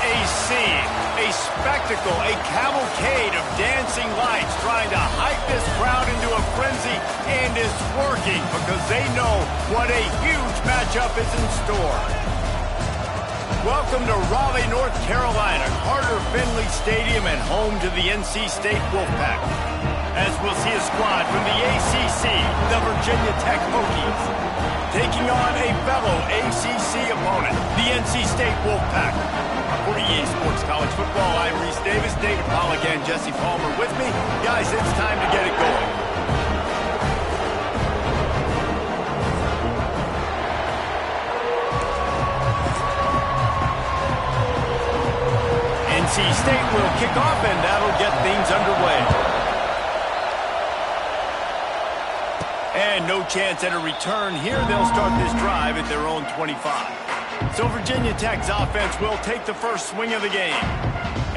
A spectacle, a cavalcade of dancing lights trying to hype this crowd into a frenzy, and it's working because they know what a huge matchup is in store. Welcome to Raleigh, North Carolina, Carter Finley Stadium, and home to the NC State Wolfpack. As we'll see a squad from the ACC, the Virginia Tech Hokies, taking on a fellow ACC opponent, the NC State Wolfpack. For EA Sports College Football, I'm Reese Davis, David Pollack, and Jesse Palmer with me. Guys, it's time to get it going. NC State will kick off, and that'll get things underway. And no chance at a return here. They'll start this drive at their own 25. So Virginia Tech's offense will take the first swing of the game.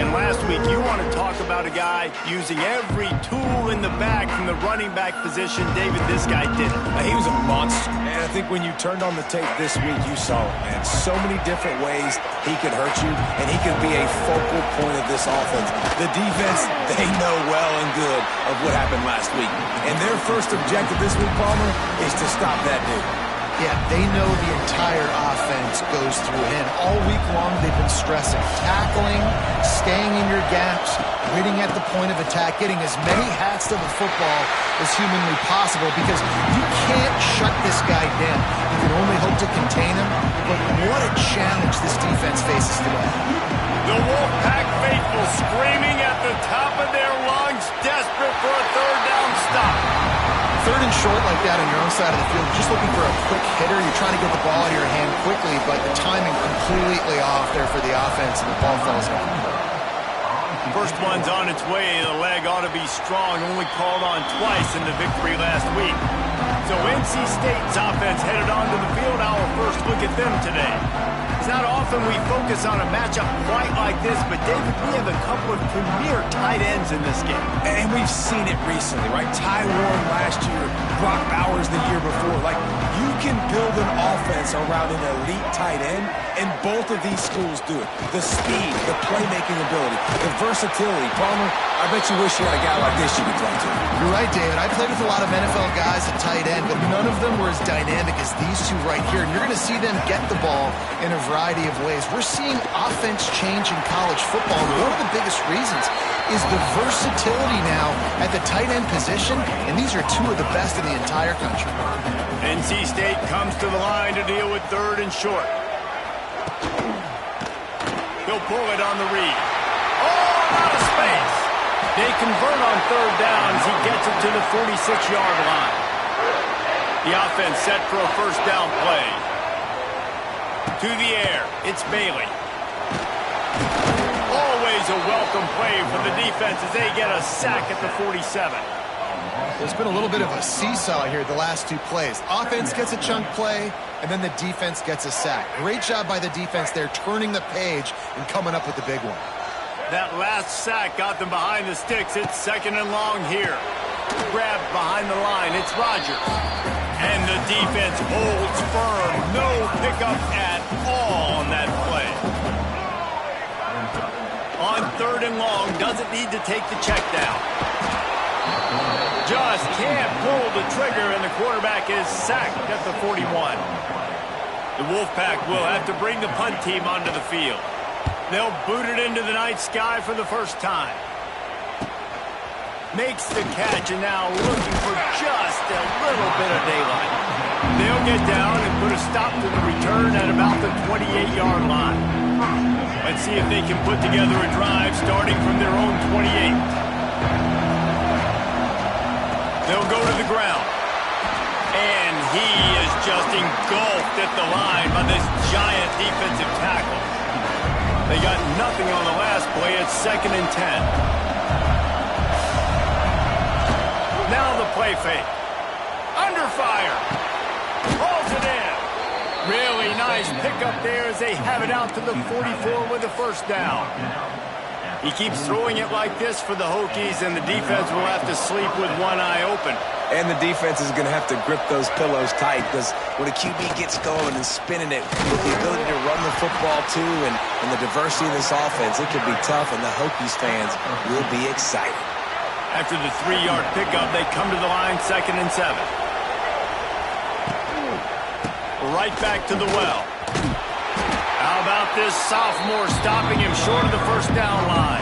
And last week, you want to talk about a guy using every tool in the bag from the running back position. David, this guy did it. He was a monster. And I think when you turned on the tape this week, you saw it, man. So many different ways he could hurt you, and he could be a focal point of this offense. The defense, they know well and good of what happened last week. And their first objective this week, Palmer, is to stop that dude. Yeah, they know the entire offense goes through him. All week long, they've been stressing tackling, staying in your gaps, waiting at the point of attack, getting as many hats to the football as humanly possible, because you can't shut this guy down. You can only hope to contain him, but what a challenge this defense faces today. The Wolfpack faithful screaming at the top of their lungs, desperate for a third down stop. Third and short like that on your own side of the field, just looking for a quick hitter. You're trying to get the ball out of your hand quickly, but the timing completely off there for the offense, and the ball falls out. First one's on its way. The leg ought to be strong, only called on twice in the victory last week. So NC State's offense headed onto the field. Our first look at them today. It's not often we focus on a matchup quite like this, but David, we have a couple of premier tight ends in this game. And we've seen it recently, right? Ty Warren last year, Brock Bowers the year before. Like, you can build an offense around an elite tight end, and both of these schools do it. The speed, the playmaking ability, the versatility. Palmer, I bet you wish you had a guy like this you could throw to. You're right, David. I played with a lot of NFL guys at tight end, but none of them were as dynamic as these two right here. And you're going to see them get the ball in a variety of ways. We're seeing offense change in college football. And one of the biggest reasons is the versatility now at the tight end position, and these are two of the best in the entire country. NC State comes to the line to deal with third and short. He'll pull it on the read. Oh, out of space. They convert on third down as he gets it to the 46-yard line. The offense set for a first down play. To the air, it's Bailey. Always a welcome play for the defense as they get a sack at the 47. There's been a little bit of a seesaw here the last two plays. Offense gets a chunk play, and then the defense gets a sack. Great job by the defense there, turning the page and coming up with the big one. That last sack got them behind the sticks. It's second and long here. Grabbed behind the line. It's Rogers. And the defense holds firm. No pickup at all on that play. On third and long, doesn't need to take the check down. Just can't pull the trigger, and the quarterback is sacked at the 41. The Wolfpack will have to bring the punt team onto the field. They'll boot it into the night sky for the first time. Makes the catch, and now looking for just a little bit of daylight. They'll get down and put a stop to the return at about the 28-yard line. Let's see if they can put together a drive starting from their own 28. They'll go to the ground. And he is just engulfed at the line by this giant defensive tackle. They got nothing on the last play. It's second and 10. Now the play fake. Under fire. Hauls it in. Really nice pickup there as they have it out to the 44 with a first down. He keeps throwing it like this for the Hokies, and the defense will have to sleep with one eye open. And the defense is going to have to grip those pillows tight, because when a QB gets going and spinning it with the ability to run the football too and the diversity of this offense, it could be tough, and the Hokies fans will be excited. After the 3-yard pickup, they come to the line, 2nd and 7. Right back to the well. How about this sophomore stopping him short of the first down line?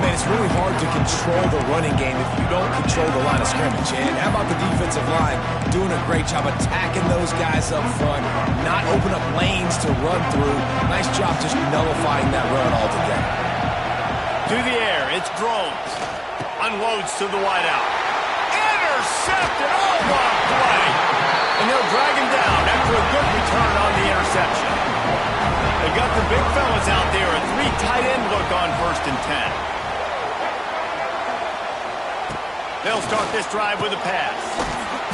Man, it's really hard to control the running game if you don't control the line of scrimmage. And how about the defensive line doing a great job attacking those guys up front, not open up lanes to run through. Nice job just nullifying that run altogether. To the air, it's Groves. Unloads to the wideout. Intercepted! Oh, what play! And they'll drag him down after a good return on the interception. They got the big fellas out there, a 3 tight end look on 1st and 10. They'll start this drive with a pass.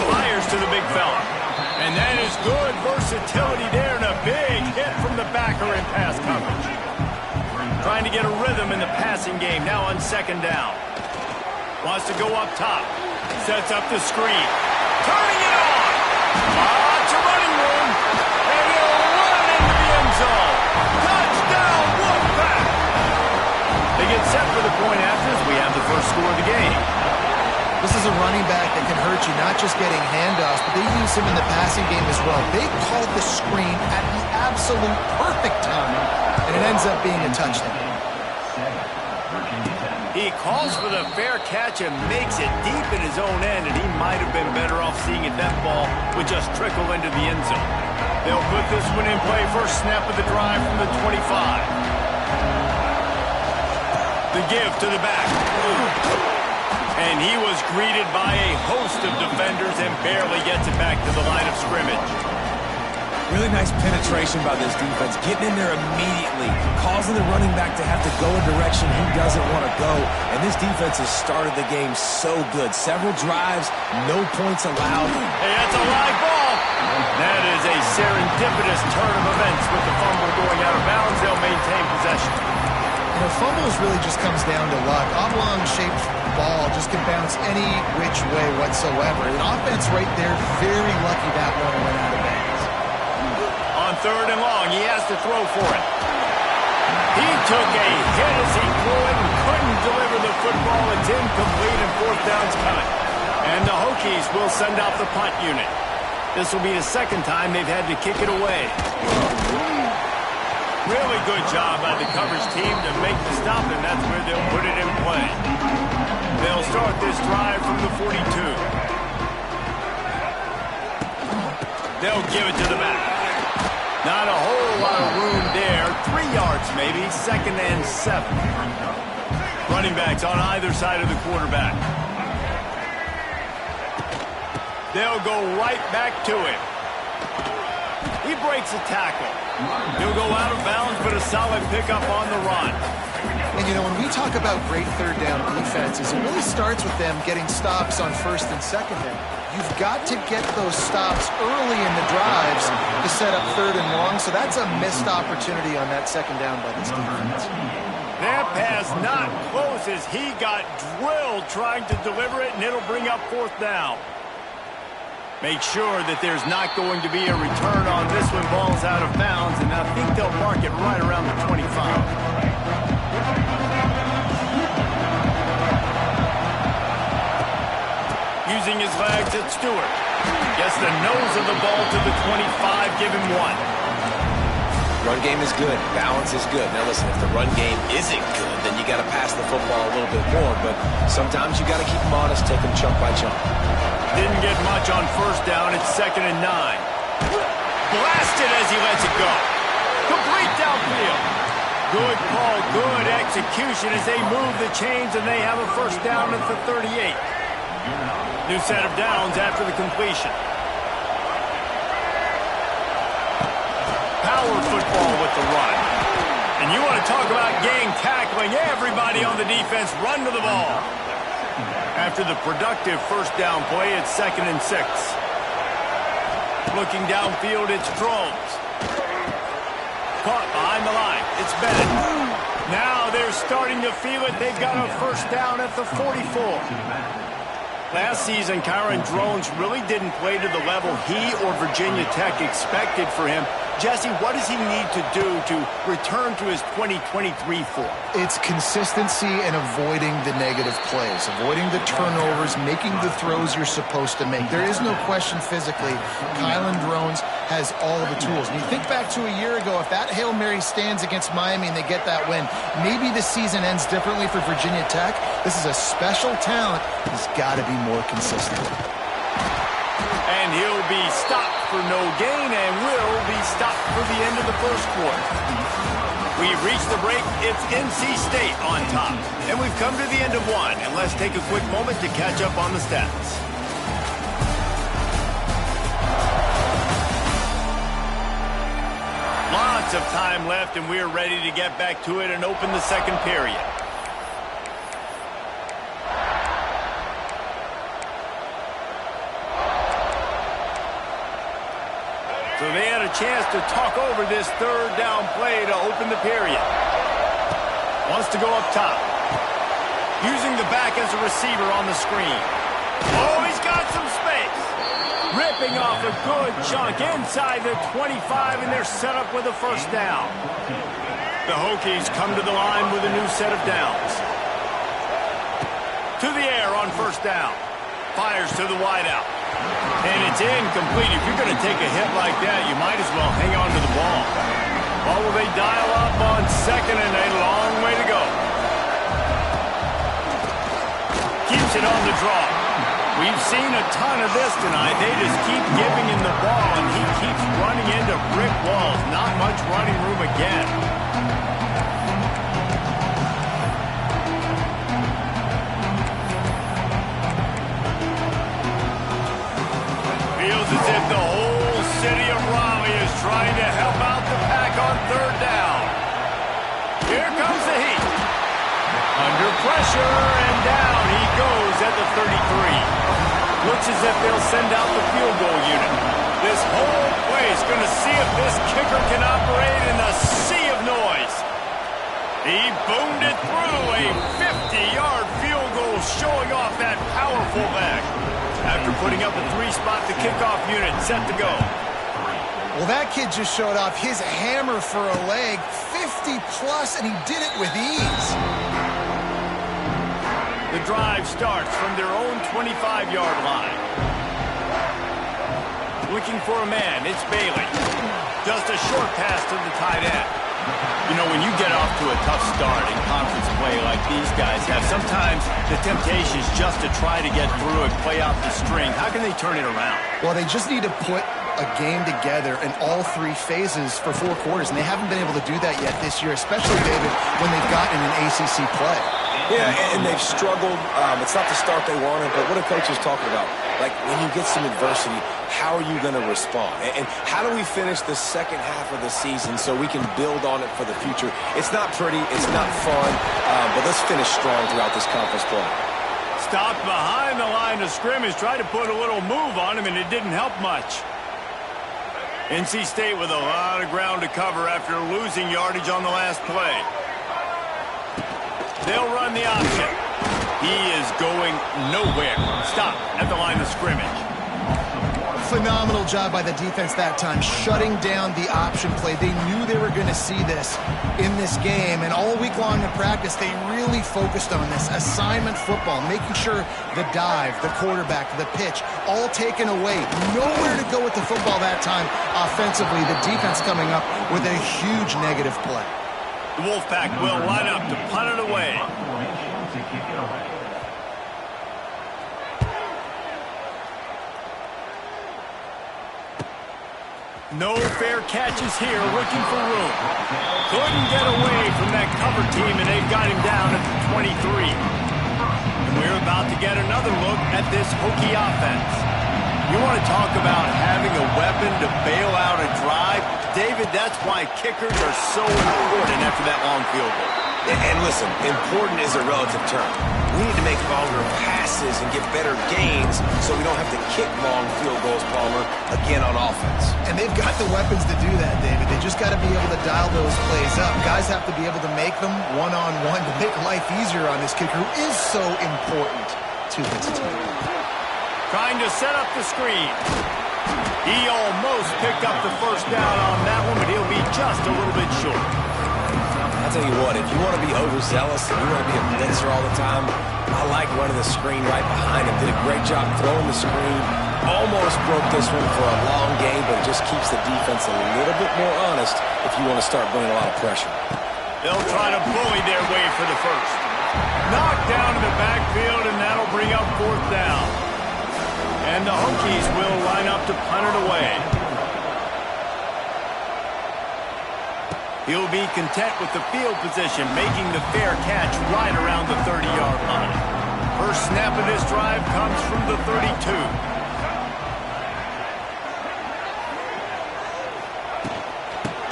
Fires to the big fella. And that is good versatility there and a big hit from the backer in pass coverage. Trying to get a rhythm in the passing game now on 2nd down. Wants to go up top. Sets up the screen. Turning it on. Lots of running room. And he'll run into the end zone. Touchdown, Wolfpack. They get set for the point after as we have the first score of the game. This is a running back that can hurt you, not just getting handoffs, but they use him in the passing game as well. They called the screen at the absolute perfect time, and it ends up being a touchdown. He calls for the fair catch and makes it deep in his own end, and he might have been better off seeing it that ball would just trickle into the end zone. They'll put this one in play first snap of the drive from the 25. The give to the back. And he was greeted by a host of defenders and barely gets it back to the line of scrimmage. Really nice penetration by this defense, getting in there immediately, causing the running back to have to go a direction he doesn't want to go. And this defense has started the game so good. Several drives, no points allowed. Hey, that's a live ball. That is a serendipitous turn of events with the fumble going out of bounds. They'll maintain possession. And the fumbles really just comes down to luck. Oblong-shaped ball just can bounce any which way whatsoever. The offense right there, very lucky that one went out of bounds. On 3rd and long, he has to throw for it. He took a hit as he threw it and couldn't deliver the football. It's incomplete and 4th down's coming. And the Hokies will send out the punt unit. This will be the 2nd time they've had to kick it away. Really good job by the coverage team to make the stop, and that's where they'll put it in play. They'll start this drive from the 42. They'll give it to the back. Not a whole lot of room there. 3 yards maybe, 2nd and 7. Running backs on either side of the quarterback. They'll go right back to him. He breaks a tackle. He'll go out of bounds, but a solid pickup on the run. And, you know, when we talk about great 3rd down defenses, it really starts with them getting stops on 1st and 2nd down. You've got to get those stops early in the drives to set up 3rd and long, so that's a missed opportunity on that 2nd down by this defense. That pass not close as he got drilled trying to deliver it, and it'll bring up 4th down. Make sure that there's not going to be a return on this one. Ball's out of bounds, and I think they'll mark it right around the 25. Using his legs, it's Stewart. Gets the nose of the ball to the 25, give him 1. Run game is good. Balance is good. Now listen, if the run game isn't good, then you got to pass the football a little bit more. But sometimes you got to keep them honest, take them chunk by chunk. Didn't get much on 1st down. It's 2nd and 9. Blasted as he lets it go. Complete downfield. Good call, good execution as they move the chains, and they have a 1st down at the 38. New set of downs after the completion. Power football with the run. And you want to talk about gang tackling. Everybody on the defense run to the ball. After the productive 1st down play, it's 2nd and 6. Looking downfield, it's Groves. Caught behind the line. It's Bennett. Now they're starting to feel it. They've got a first down at the 44. Last season, Kyron Drones really didn't play to the level he or Virginia Tech expected for him. Jesse, what does he need to do to return to his 2023 form? It's consistency and avoiding the negative plays, avoiding the turnovers, making the throws you're supposed to make. There is no question physically, Kyron Drones has all of the tools. And you think back to a year ago, if that Hail Mary stands against Miami and they get that win, maybe the season ends differently for Virginia Tech. This is a special talent. He's got to be more consistent. And he'll be stopped for no gain and will be stopped for the end of the first quarter. We've reached the break. It's NC State on top. And we've come to the end of one. And let's take a quick moment to catch up on the stats. Lots of time left, and we're ready to get back to it and open the second period. So they had a chance to talk over this third down play to open the period. Wants to go up top. Using the back as a receiver on the screen. Oh, he's got some space. Ripping off a good chunk inside the 25, and they're set up with a first down. The Hokies come to the line with a new set of downs. To the air on first down. Fires to the wideout. And it's incomplete. If you're going to take a hit like that, you might as well hang on to the ball. Or will they dial up on second and a long way to go? Keeps it on the draw. We've seen a ton of this tonight. They just keep giving him the ball, and he keeps running into brick walls. Not much running room again. Feels as if the whole city of Raleigh is trying to help out the Pack on third down. Here comes the heat. Under pressure, and down he goes at the 33. Looks as if they'll send out the field goal unit. This whole play is going to see if this kicker can operate in a sea of noise. He boomed it through a 50-yard field goal, showing off that powerful back. After putting up a three-spot, the kickoff unit set to go. Well, that kid just showed off his hammer for a leg, 50-plus, and he did it with ease. The drive starts from their own 25-yard line. Looking for a man, it's Bailey. Just a short pass to the tight end. You know, when you get off to a tough start in conference play like these guys have, sometimes the temptation is just to try to get through and play out the string. How can they turn it around? Well, they just need to put a game together in all three phases for 4 quarters, and they haven't been able to do that yet this year, especially, David, when they've gotten an ACC play. Yeah, and they've struggled. It's not the start they wanted, but what a coach is talking about. Like, when you get some adversity, how are you going to respond? And how do we finish the second half of the season so we can build on it for the future? It's not pretty, it's not fun, but let's finish strong throughout this conference play. Stopped behind the line of scrimmage, tried to put a little move on him, and it didn't help much. NC State with a lot of ground to cover after losing yardage on the last play. They'll run the option. He is going nowhere. Stop at the line of scrimmage. Phenomenal job by the defense that time, shutting down the option play. They knew they were going to see this in this game, and all week long in practice, they really focused on this. Assignment football, making sure the dive, the quarterback, the pitch, all taken away. Nowhere to go with the football that time offensively. The defense coming up with a huge negative play. The Wolfpack will line up to punt it away. No fair catches here, looking for room. Couldn't get away from that cover team, and they've got him down at the 23. And we're about to get another look at this Hokie offense. You want to talk about having a weapon to bail out a drive? David, that's why kickers are so important after that long field goal. And listen, important is a relative term. We need to make longer passes and get better gains so we don't have to kick long field goals, Palmer, again on offense. And they've got the weapons to do that, David. They just got to be able to dial those plays up. Guys have to be able to make them one-on-one to make life easier on this kicker who is so important to this team. Trying to set up the screen. He almost picked up the first down on that one, but he'll be just a little bit short. I'll tell you what, if you want to be overzealous and you want to be a blitzer all the time, I like running the screen right behind him. Did a great job throwing the screen. Almost broke this one for a long game, but it just keeps the defense a little bit more honest if you want to start bringing a lot of pressure. They'll try to bully their way for the first. Knocked down in the backfield, and that'll bring up fourth down. And the Hokies will line up to punt it away. He'll be content with the field position, making the fair catch right around the 30-yard line. First snap of this drive comes from the 32.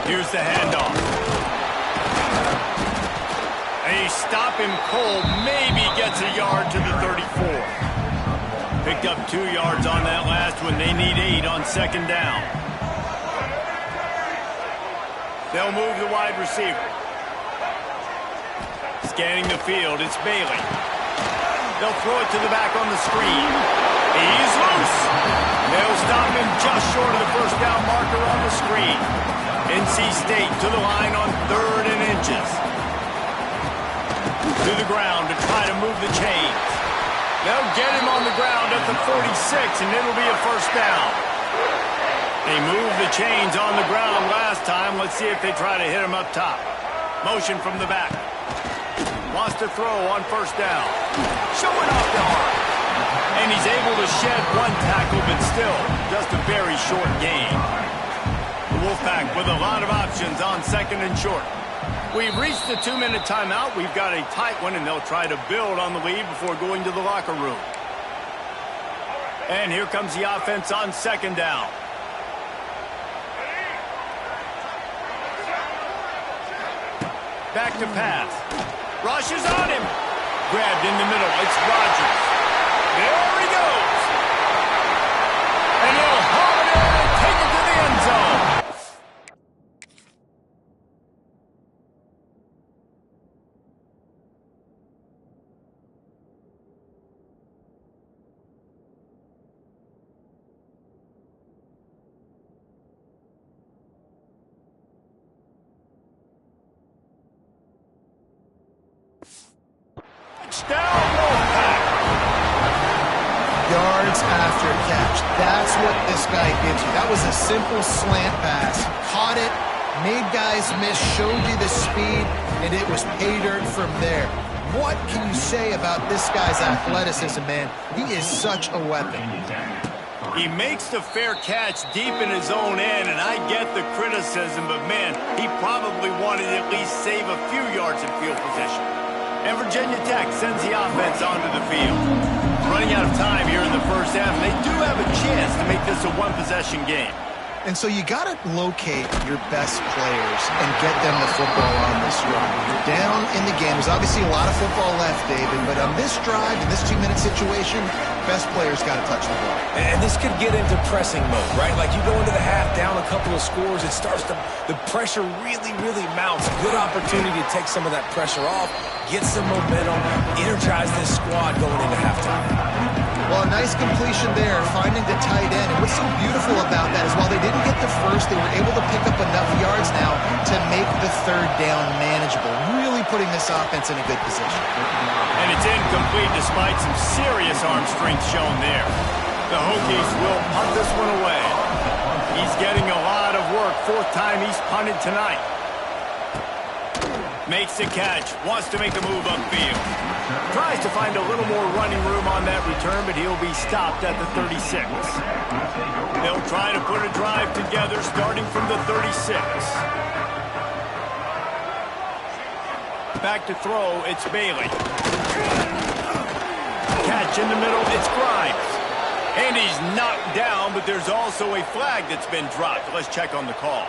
Here's the handoff. They stop him cold, maybe gets a yard to the 34. Picked up 2 yards on that last one. They need 8 on second down. They'll move the wide receiver. Scanning the field, it's Bailey. They'll throw it to the back on the screen. He's loose. They'll stop him just short of the first down marker on the screen. NC State to the line on 3rd and inches. To the ground to try to move the chains. They'll get him on the ground at the 46, and it'll be a first down. They moved the chains on the ground last time. Let's see if they try to hit him up top. Motion from the back. Wants to throw on first down. Showing off the arm. And he's able to shed 1 tackle, but still just a very short gain. The Wolfpack with a lot of options on second and short. We've reached the 2-minute timeout. We've got a tight one, and they'll try to build on the lead before going to the locker room. And here comes the offense on second down. Back to pass. Rushes on him. Grabbed in the middle. It's Rodgers. There he goes. And he'll haul it in and take it to the end zone. Touchdown, Wolfpack. Yards after catch. That's what this guy gives you. That was a simple slant pass. Caught it, made guys miss, showed you the speed, and it was pay dirt from there. What can you say about this guy's athleticism, man? He is such a weapon. He makes the fair catch deep in his own end, and I get the criticism, but man, he probably wanted to at least save a few yards in field position. And Virginia Tech sends the offense onto the field. Running out of time here in the first half, and they do have a chance to make this a one-possession game. And so you got to locate your best players and get them the football on this drive. You're down in the game. There's obviously a lot of football left, David, but on this drive, in this 2-minute situation, best players got to touch the ball. And this could get into pressing mode, right? Like you go into the half down a couple of scores, it starts to, the pressure really mounts. Good opportunity to take some of that pressure off, get some momentum, energize this squad going into halftime. Well, a nice completion there, finding the tight end. And what's so beautiful about that is while they didn't get the first, they were able to pick up enough yards now to make the third down manageable, really putting this offense in a good position. And it's incomplete despite some serious arm strength shown there. The Hokies will punt this one away. He's getting a lot of work. 4th time he's punted tonight. Makes the catch, wants to make a move upfield. Tries to find a little more running room on that return, but he'll be stopped at the 36. They'll try to put a drive together starting from the 36. Back to throw, it's Bailey. Catch in the middle, it's Grimes. And he's knocked down, but there's also a flag that's been dropped. Let's check on the call.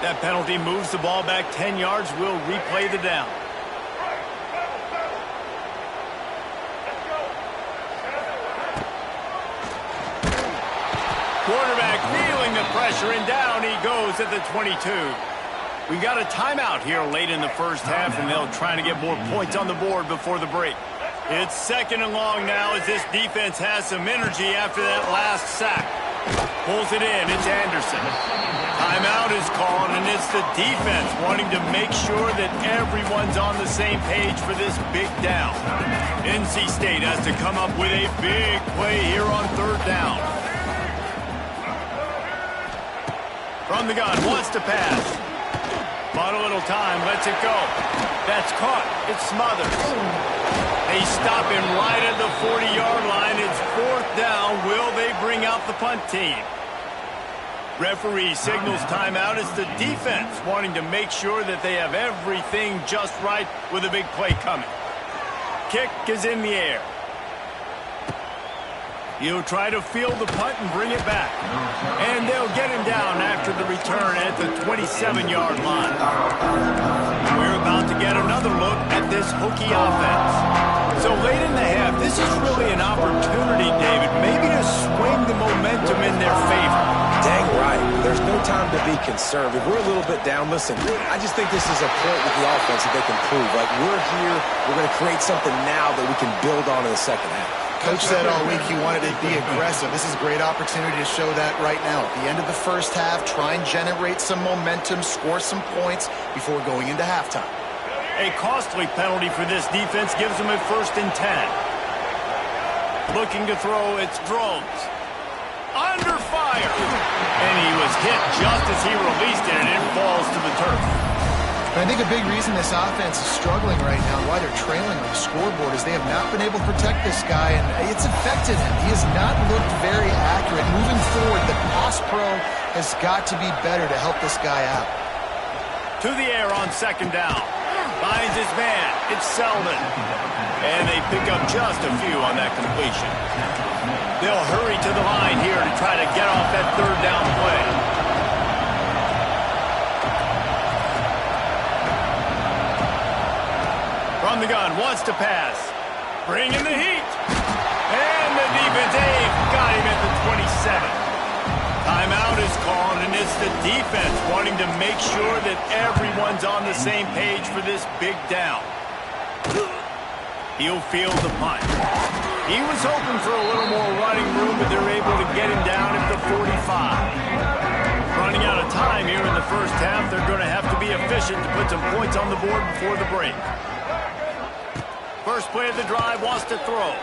That penalty moves the ball back 10 yards. We'll replay the down. Quarterback feeling the pressure, and down he goes at the 22. We got a timeout here late in the first half, and they'll try to get more points on the board before the break. It's 2nd and long now as this defense has some energy after that last sack. Pulls it in. It's Anderson. Timeout is called, and it's the defense wanting to make sure that everyone's on the same page for this big down. NC State has to come up with a big play here on 3rd down. From the gun, wants to pass. Bought a little time, lets it go. That's caught. It's smothered. They stop him right at the 40-yard line. It's 4th down. Will they bring out the punt team? Referee signals timeout. It's the defense wanting to make sure that they have everything just right with a big play coming. Kick is in the air. He'll try to field the punt and bring it back. And they'll get him down after the return at the 27-yard line. We're about to get another look at this Hokie offense. So late in the half, this is really an opportunity, David, maybe to swing the momentum in their favor. Dang right. There's no time to be concerned. If we're a little bit down, listen, I just think this is a point with the offense that they can prove. Like, we're here, we're going to create something now that we can build on in the second half. Coach said all week he wanted to be aggressive. This is a great opportunity to show that right now. At the end of the first half, try and generate some momentum, score some points before going into halftime. A costly penalty for this defense gives them a 1st and 10. Looking to throw, it's Drones. Under fire! And he was hit just as he released it, and it falls to the turf. I think a big reason this offense is struggling right now, why they're trailing on the scoreboard, is they have not been able to protect this guy, and it's affected him. He has not looked very accurate. Moving forward, the pass pro has got to be better to help this guy out. To the air on 2nd down. Finds his man. It's Selden. And they pick up just a few on that completion. They'll hurry to the line here to try to get off that 3rd down play. From the gun, wants to pass. Bring in the heat. And the defense got him at the 27. Timeout is called, and it's the defense wanting to make sure that everyone's on the same page for this big down. He'll field the punt. He was hoping for a little more running room, but they're able to get him down at the 45. Running out of time here in the first half, they're going to have to be efficient to put some points on the board before the break. First play of the drive, wants to throw.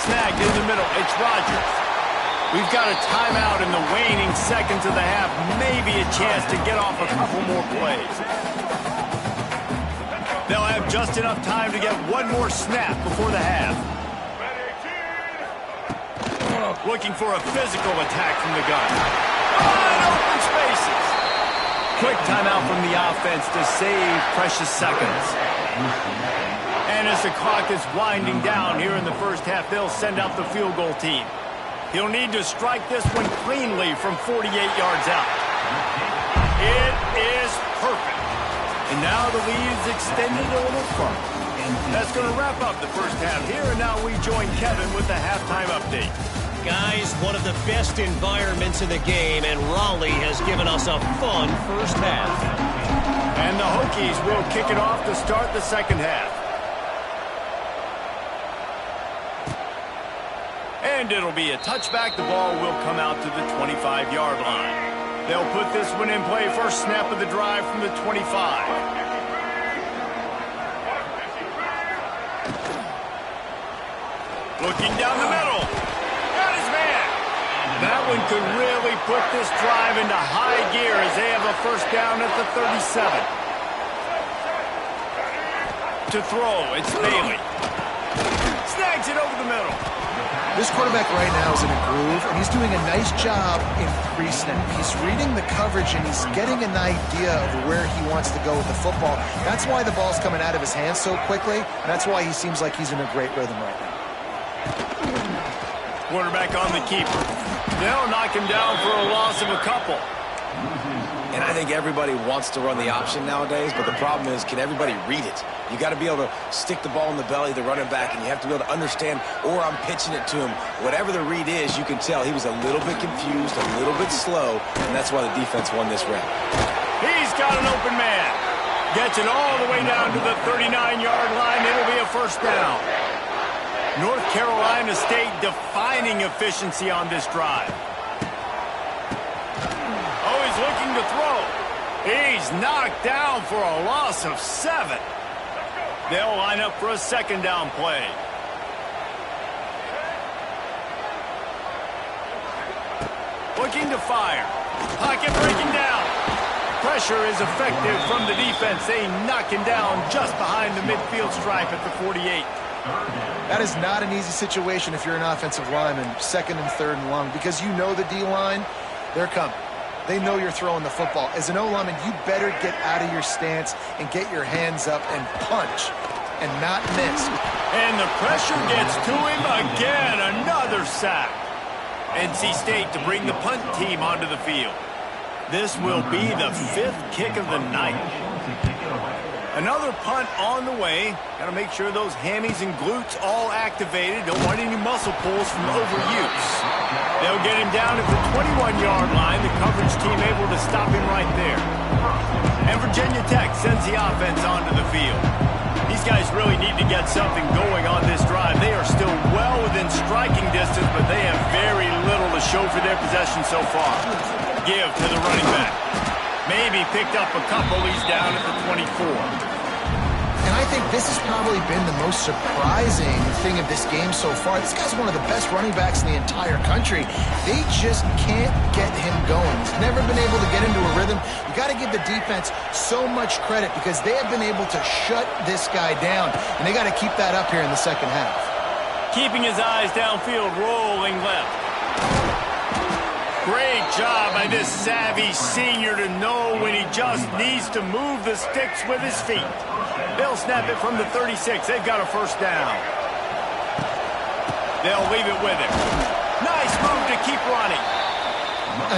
Snagged in the middle. It's Rodgers. We've got a timeout in the waning seconds of the half. Maybe a chance to get off a couple more plays. They'll have just enough time to get one more snap before the half. Looking for a physical attack from the gun. Wide open spaces. Quick timeout from the offense to save precious seconds. And as the clock is winding down here in the first half, they'll send out the field goal team. He'll need to strike this one cleanly from 48 yards out. It is perfect. And now the lead's extended a little further. That's going to wrap up the first half here, and now we join Kevin with the halftime update. Guys, one of the best environments in the game, and Raleigh has given us a fun first half. And the Hokies will kick it off to start the second half. And it'll be a touchback. The ball will come out to the 25-yard line. They'll put this one in play. First snap of the drive from the 25. Looking down the middle. Got his man. That one could really put this drive into high gear as they have a first down at the 37. To throw, it's Bailey. Snags it over the middle. This quarterback right now is in a groove, and he's doing a nice job in pre-snap. He's reading the coverage, and he's getting an idea of where he wants to go with the football. That's why the ball's coming out of his hands so quickly, and that's why he seems like he's in a great rhythm right now. Quarterback on the keeper. They'll knock him down for a loss of a couple. And I think everybody wants to run the option nowadays, but the problem is, can everybody read it? You got to be able to stick the ball in the belly of the running back, and you have to be able to understand, or I'm pitching it to him. Whatever the read is, you can tell he was a little bit confused, a little bit slow, and that's why the defense won this round. He's got an open man. Gets it all the way down to the 39-yard line. It'll be a first down. North Carolina State defining efficiency on this drive. Oh, he's looking to throw. He's knocked down for a loss of 7. They'll line up for a second down play. Looking to fire. Pocket breaking down. Pressure is effective from the defense. They knock him down just behind the midfield stripe at the 48. That is not an easy situation if you're an offensive lineman, second and third and long, because you know the D-line, they're coming. They know you're throwing the football. As an O-lineman, you better get out of your stance and get your hands up and punch and not miss. And the pressure gets to him again. Another sack. NC State to bring the punt team onto the field. This will be the 5th kick of the night. Another punt on the way. Got to make sure those hammies and glutes all activated. Don't want any muscle pulls from overuse. They'll get him down at the 21-yard line. The coverage team able to stop him right there. And Virginia Tech sends the offense onto the field. These guys really need to get something going on this drive. They are still well within striking distance, but they have very little to show for their possession so far. Give to the running back. Maybe picked up a couple. He's down at the 24. And I think this has probably been the most surprising thing of this game so far. This guy's one of the best running backs in the entire country. They just can't get him going. He's never been able to get into a rhythm. You got to give the defense so much credit because they have been able to shut this guy down, and they got to keep that up here in the second half. Keeping his eyes downfield, rolling left. Great job by this savvy senior to know when he just needs to move the sticks with his feet. They'll snap it from the 36. They've got a first down. They'll leave it with him. Nice move to keep running.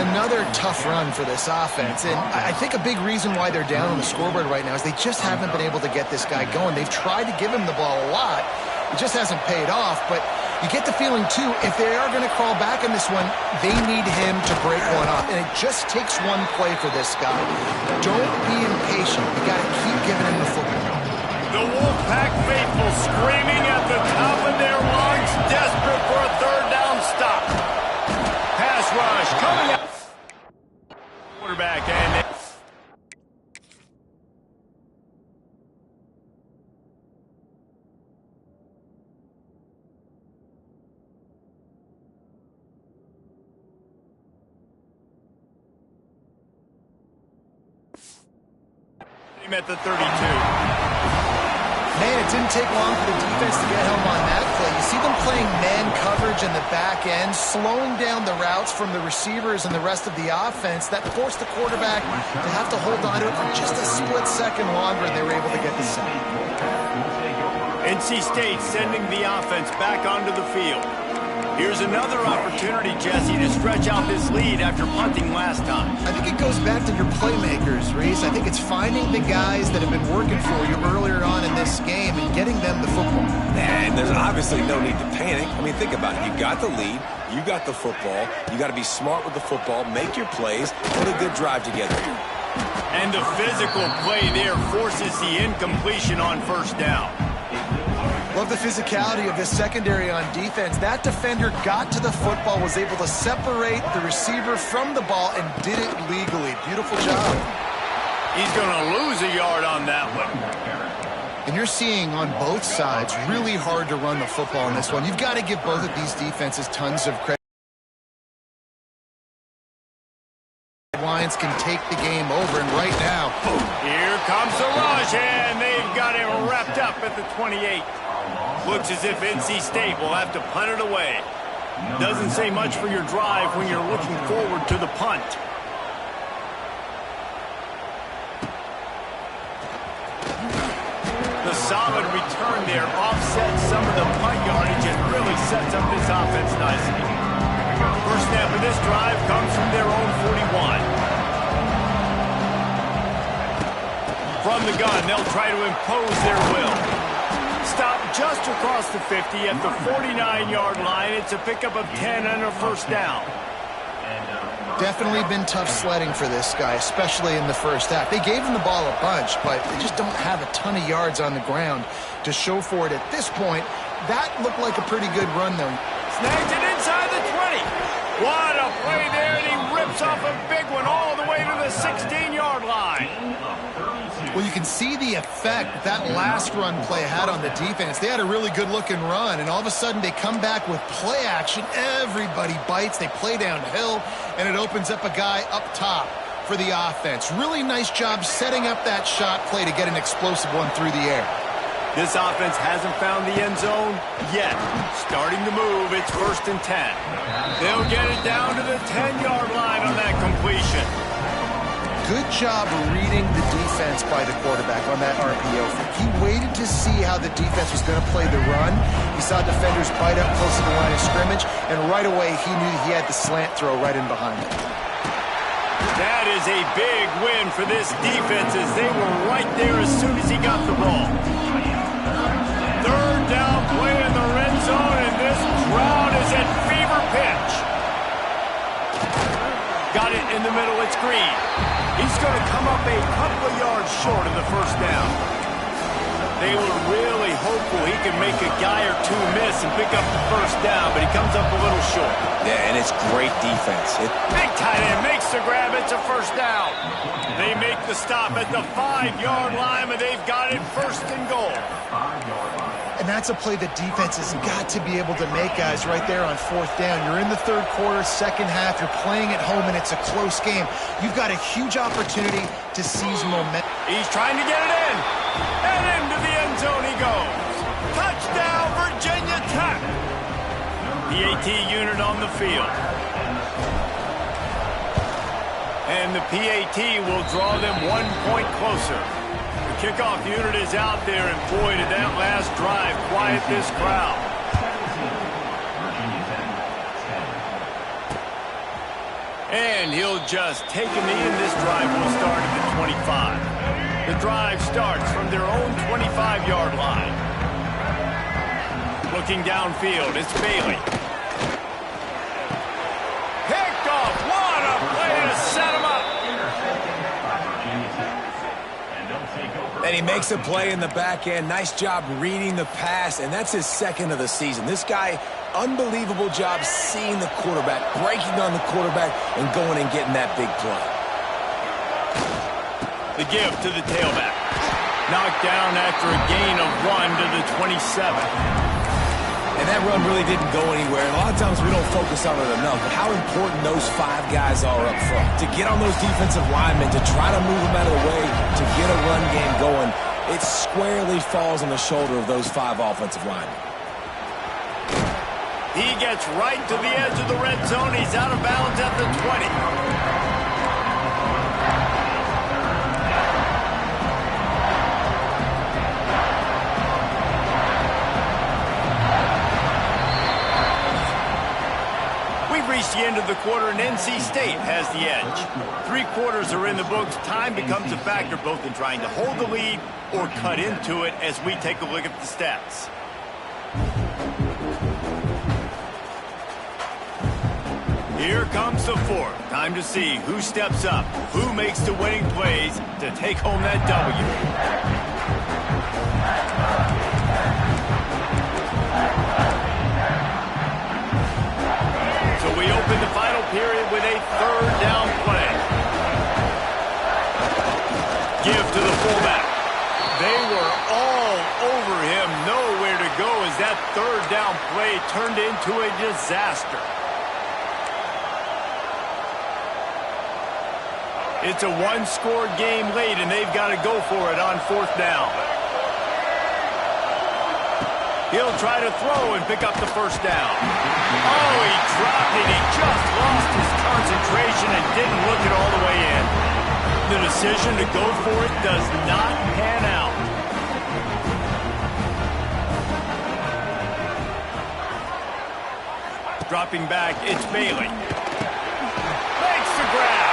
Another tough run for this offense, and I think a big reason why they're down on the scoreboard right now is they just haven't been able to get this guy going. They've tried to give him the ball a lot. It just hasn't paid off, but you get the feeling, too, if they are going to crawl back in this one, they need him to break one off. And it just takes one play for this guy. Don't be impatient. You got to keep giving him the football. The Wolfpack faithful screaming at the top of their lungs, desperate for a third down stop. Pass rush coming out. Quarterback and... at the 32. Man, it didn't take long for the defense to get home on that play. You see them playing man coverage in the back end, slowing down the routes from the receivers and the rest of the offense. That forced the quarterback to have to hold on to it for just a split second longer, and they were able to get the sack. NC State sending the offense back onto the field. Here's another opportunity, Jesse, to stretch out this lead after punting last time. I think it goes back to your playmakers, Reese. I think it's finding the guys that have been working for you earlier on in this game and getting them the football. And there's obviously no need to panic. I mean, think about it. You got the lead. You got the football. You got to be smart with the football, make your plays, put a good drive together. And the physical play there forces the incompletion on first down. Love the physicality of this secondary on defense. That defender got to the football, was able to separate the receiver from the ball, and did it legally. Beautiful job. He's going to lose a yard on that one. And you're seeing on both sides really hard to run the football in this one. You've got to give both of these defenses tons of credit. Lions can take the game over, and right now, here comes the rush, and they've got him wrapped up at the 28. Looks as if NC State will have to punt it away. Doesn't say much for your drive when you're looking forward to the punt. The solid return there offsets some of the punt yardage and really sets up this offense nicely. First snap of this drive comes from their own 41. From the gun, they'll try to impose their will. Stop just across the 50 at the 49-yard line. It's a pickup of 10 and a first down. Definitely been tough sledding for this guy, especially in the first half. They gave him the ball a bunch, but they just don't have a ton of yards on the ground to show for it at this point. That looked like a pretty good run, though. Snags it inside the 20. What a play there, and he rips off a big one all the way to the 16-yard line. Well, you can see the effect that last run play had on the defense. They had a really good-looking run, and all of a sudden they come back with play action. Everybody bites. They play downhill, and it opens up a guy up top for the offense. Really nice job setting up that shot play to get an explosive one through the air. This offense hasn't found the end zone yet. Starting to move, it's 1st and 10. They'll get it down to the 10-yard line on that completion. Good job reading the defense by the quarterback on that RPO. He waited to see how the defense was going to play the run. He saw defenders bite up close to the line of scrimmage, and right away he knew he had the slant throw right in behind him. That is a big win for this defense as they were right there as soon as he got the ball. 3rd down play in the red zone, and this crowd is at fever pitch. Got it in the middle, it's Green. He's going to come up a couple of yards short of the first down. They were really hopeful he could make a guy or two miss and pick up the first down, but he comes up a little short. Yeah, and it's great defense. Big tight end makes the grab. It's a first down. They make the stop at the 5-yard line, but they've got it 1st and goal. And that's a play the defense has got to be able to make, guys, right there on 4th down. You're in the 3rd quarter, 2nd half. You're playing at home, and it's a close game. You've got a huge opportunity to seize momentum. He's trying to get it in. And into the end zone he goes. Touchdown, Virginia Tech. PAT unit on the field. And the PAT will draw them 1 point closer. The kickoff unit is out there, and boy, did that last drive quiet this crowd. And he'll just take a knee, and this drive will start at the 25. The drive starts from their own 25-yard line. Looking downfield, it's Bailey. Picked off. What a play to set him up. And he makes a play in the back end. Nice job reading the pass, and that's his 2nd of the season. This guy, unbelievable job seeing the quarterback, breaking on the quarterback, and going and getting that big play. The give to the tailback. Knocked down after a gain of 1 to the 27. And that run really didn't go anywhere. And a lot of times we don't focus on it enough, but how important those 5 guys are up front. To get on those defensive linemen, to try to move them out of the way, to get a run game going, it squarely falls on the shoulder of those 5 offensive linemen. He gets right to the edge of the red zone. He's out of bounds at the 20. Reached the end of the quarter, and NC State has the edge. 3 quarters are in the books. Time becomes a factor both in trying to hold the lead or cut into it as we take a look at the stats. Here comes the 4th. Time to see who steps up, who makes the winning plays to take home that W. We open the final period with a 3rd down play. Give to the fullback. They were all over him, nowhere to go as that 3rd down play turned into a disaster. It's a 1-score game late, and they've got to go for it on 4th down. He'll try to throw and pick up the first down. Oh, he dropped it. He just lost his concentration and didn't look it all the way in. The decision to go for it does not pan out. Dropping back, it's Bailey. Makes the grab.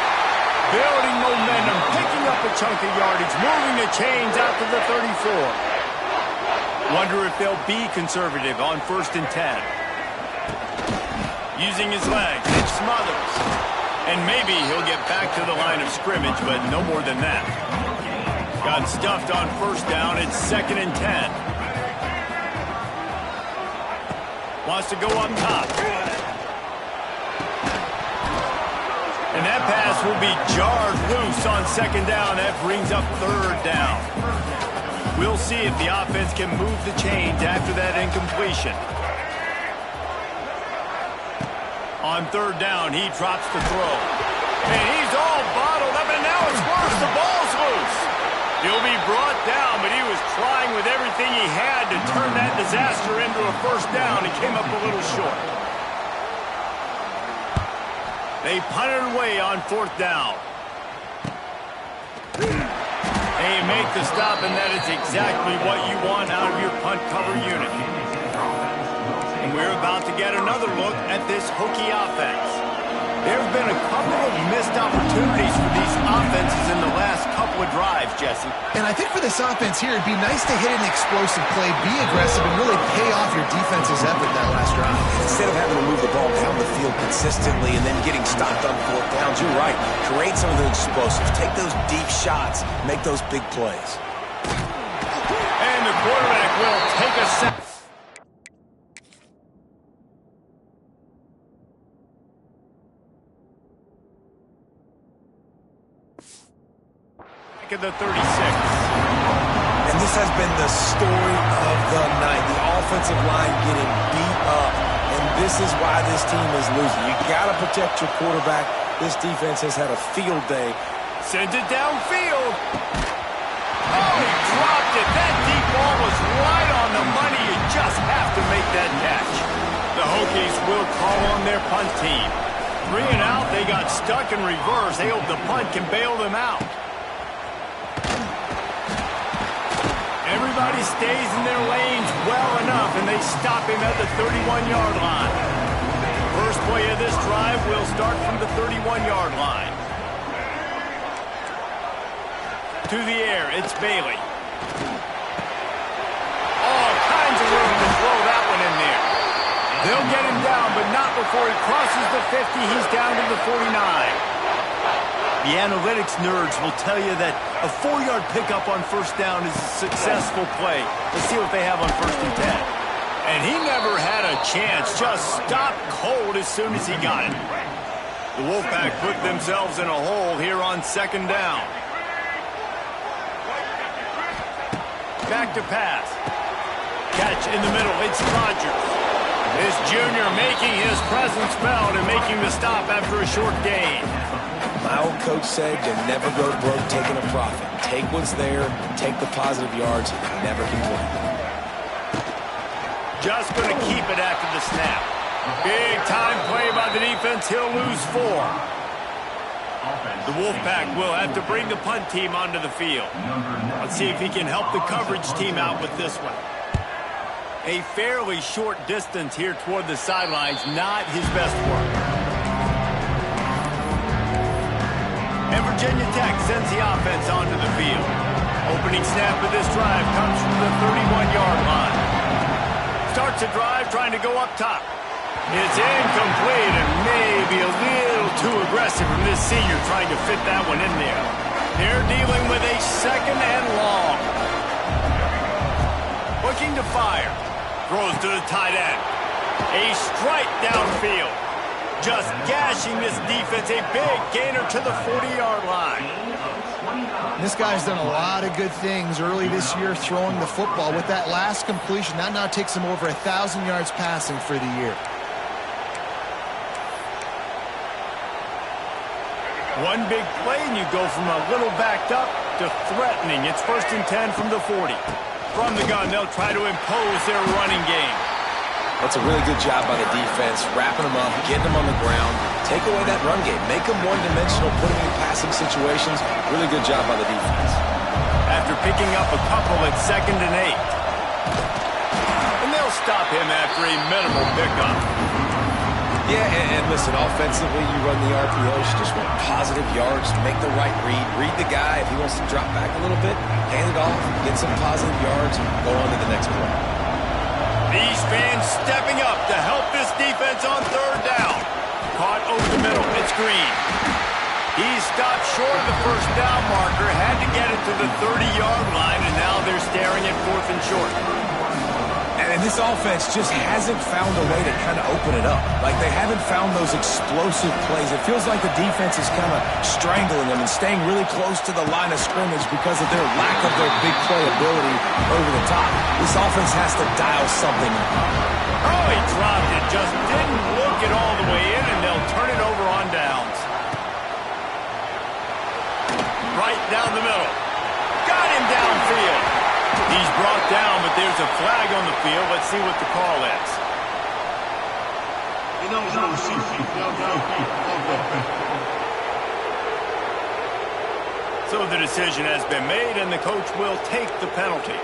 Building momentum, picking up a chunk of yardage, moving the chains out to the 34. Wonder if they'll be conservative on 1st and 10. Using his legs, it smothers. And maybe he'll get back to the line of scrimmage, but no more than that. Got stuffed on 1st down. It's 2nd and 10. Wants to go up top. And that pass will be jarred loose on 2nd down. That brings up 3rd down. We'll see if the offense can move the chains after that incompletion. On 3rd down, he drops the throw. And he's all bottled up, and now it's worse. The ball's loose. He'll be brought down, but he was trying with everything he had to turn that disaster into a 1st down. He came up a little short. They punted away on 4th down. They make the stop, and that is exactly what you want out of your punt cover unit. And we're about to get another look at this Hokie offense. There have been a couple of missed opportunities for these offenses in the last couple of drives, Jesse. And I think for this offense here, it'd be nice to hit an explosive play, be aggressive, and really pay off your defense's effort that last drive. Instead of having to move the ball down the field consistently and then getting stopped on 4th downs, you're right. Create some of the explosives. Take those deep shots. Make those big plays. And the quarterback will take a set. At the 36. And this has been the story of the night. The offensive line getting beat up. And this is why this team is losing. You got to protect your quarterback. This defense has had a field day. Sends it downfield. Oh, he dropped it. That deep ball was right on the money. You just have to make that catch. The Hokies will call on their punt team. 3 and out, they got stuck in reverse. They hope the punt can bail them out. Everybody stays in their lanes well enough, and they stop him at the 31-yard line. First play of this drive will start from the 31-yard line. To the air, it's Bailey. All kinds of room to throw that one in there. They'll get him down, but not before he crosses the 50. He's down to the 49. The analytics nerds will tell you that a 4-yard pickup on 1st down is a successful play. Let's see what they have on 1st and 10. And he never had a chance. Just stopped cold as soon as he got it. The Wolfpack put themselves in a hole here on 2nd down. Back to pass. Catch in the middle. It's Rodgers. This junior making his presence felt and making the stop after a short gain. My old coach said you never go broke taking a profit. Take what's there, take the positive yards, and never complain. Just going to keep it after the snap. Big time play by the defense. He'll lose 4. The Wolfpack will have to bring the punt team onto the field. Let's see if he can help the coverage team out with this one. A fairly short distance here toward the sidelines, not his best work. And Virginia Tech sends the offense onto the field. Opening snap of this drive comes from the 31-yard line. Starts a drive trying to go up top. It's incomplete and maybe a little too aggressive from this senior trying to fit that one in there. They're dealing with a 2nd and long. Looking to fire. Throws to the tight end. A strike downfield. Just gashing this defense. A big gainer to the 40-yard line. This guy's done a lot of good things early this year throwing the football. With that last completion, that now takes him over 1,000 yards passing for the year. One big play and you go from a little backed up to threatening. It's 1st and 10 from the 40. From the gun, they'll try to impose their running game. That's a really good job by the defense, wrapping them up, getting them on the ground. Take away that run game. Make them one-dimensional, put them in passing situations. Really good job by the defense. After picking up a couple at 2nd and 8. And they'll stop him after a minimal pickup. Yeah, and listen, offensively, you run the RPOs, you just want positive yards, make the right read the guy. If he wants to drop back a little bit, hand it off, get some positive yards, and go on to the next play. These fans stepping up to help this defense on third down. Caught over the middle, it's Green. He stopped short of the first down marker, had to get it to the 30-yard line, and now they're staring at 4th and short. And this offense just hasn't found a way to kind of open it up. Like, they haven't found those explosive plays. It feels like the defense is kind of strangling them and staying really close to the line of scrimmage because of their lack of their big play ability over the top. This offense has to dial something up. Oh, he dropped it. Just didn't look it all the way in, and they'll turn it over on downs. Right down the middle. Got him downfield. He's brought down, but there's a flag on the field. Let's see what the call is. So the decision has been made, and the coach will take the penalty.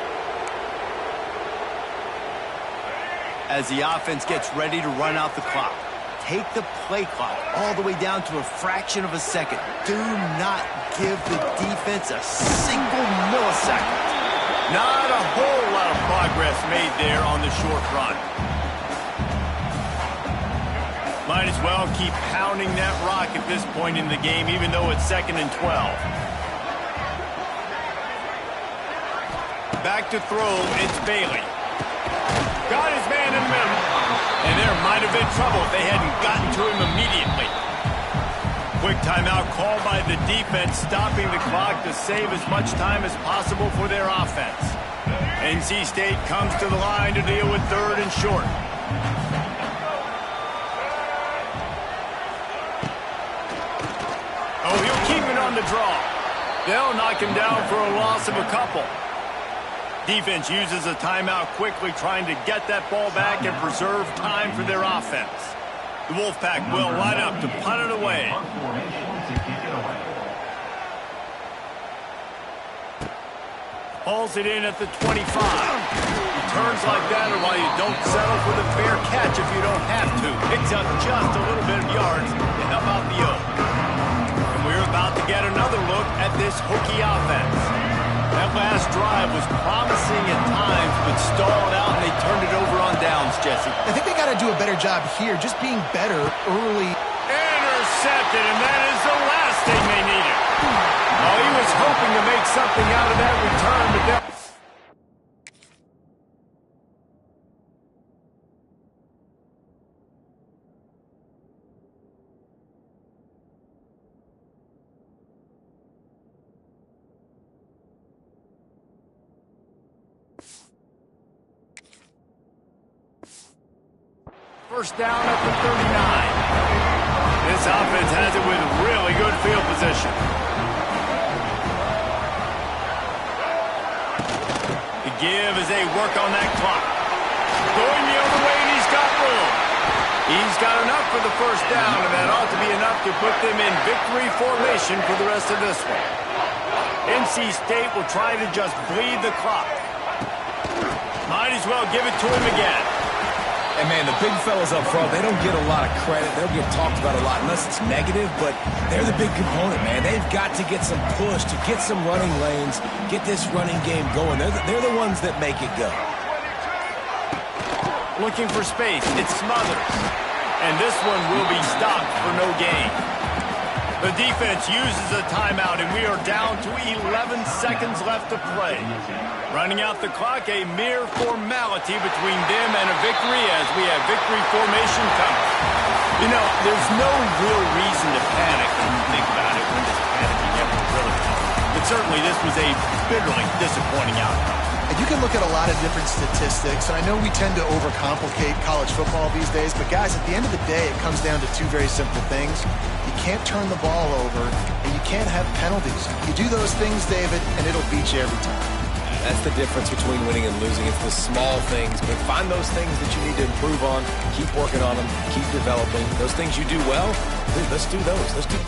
As the offense gets ready to run out the clock, take the play clock all the way down to a fraction of a second. Do not give the defense a single millisecond. Not a whole lot of progress made there on the short run. Might as well keep pounding that rock at this point in the game, even though it's 2nd and 12. Back to throw, it's Bailey. Got his man in the middle. And there might have been trouble if they hadn't gotten to him immediately. Quick timeout called by the defense, stopping the clock to save as much time as possible for their offense. NC State comes to the line to deal with 3rd and short. Oh, he'll keep it on the draw. They'll knock him down for a loss of a couple. Defense uses a timeout quickly, trying to get that ball back and preserve time for their offense. The Wolfpack will line up to punt it away. Hauls it in at the 25. Returns like that are why you don't settle for the fair catch if you don't have to. Picks up just a little bit of yards to help out the Oak. And we're about to get another look at this Hokie offense. That last drive was promising at times, but stalled out, and they turned it over on downs, Jesse. I think they got to do a better job here, just being better early. Intercepted, and that is the last thing they needed. Oh, he was hoping to make something out of that return, but that... First down at the 39. This offense has it with really good field position. The give as they work on that clock. Going the other way, and he's got room. He's got enough for the first down, and that ought to be enough to put them in victory formation for the rest of this one. NC State will try to just bleed the clock. Might as well give it to him again. And, man, the big fellas up front, they don't get a lot of credit. They'll get talked about a lot unless it's negative, but they're the big component, man. They've got to get some push, to get some running lanes, get this running game going. They're the ones that make it go. Looking for space. It's Smothers. And this one will be stopped for no gain. The defense uses a timeout, and we are down to 11 seconds left to play. Running out the clock, a mere formality between them and a victory as we have victory formation coming. You know, there's no real reason to panic when you think about it, when this panicking ever really comes. But certainly this was a bitterly disappointing outcome. And you can look at a lot of different statistics, and I know we tend to overcomplicate college football these days, but guys, at the end of the day, it comes down to two very simple things. You can't turn the ball over, and you can't have penalties. You do those things, David, and it'll beat you every time. That's the difference between winning and losing. It's the small things, but find those things that you need to improve on, keep working on them, keep developing. Those things you do well, let's do those. Let's do